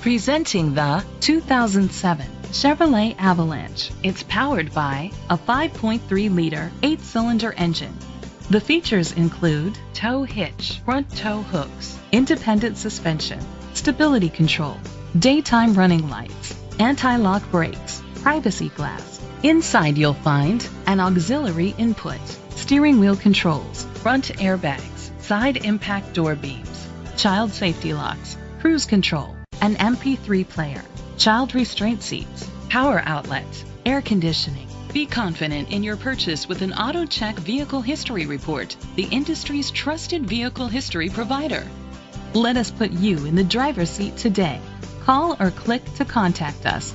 Presenting the 2007 Chevrolet Avalanche. It's powered by a 5.3-liter 8-cylinder engine. The features include tow hitch, front tow hooks, independent suspension, stability control, daytime running lights, anti-lock brakes, privacy glass. Inside you'll find an auxiliary input, steering wheel controls, front airbags, side impact door beams, child safety locks, cruise control, an MP3 player, child restraint seats, power outlets, air conditioning. Be confident in your purchase with an AutoCheck Vehicle History Report, the industry's trusted vehicle history provider. Let us put you in the driver's seat today. Call or click to contact us.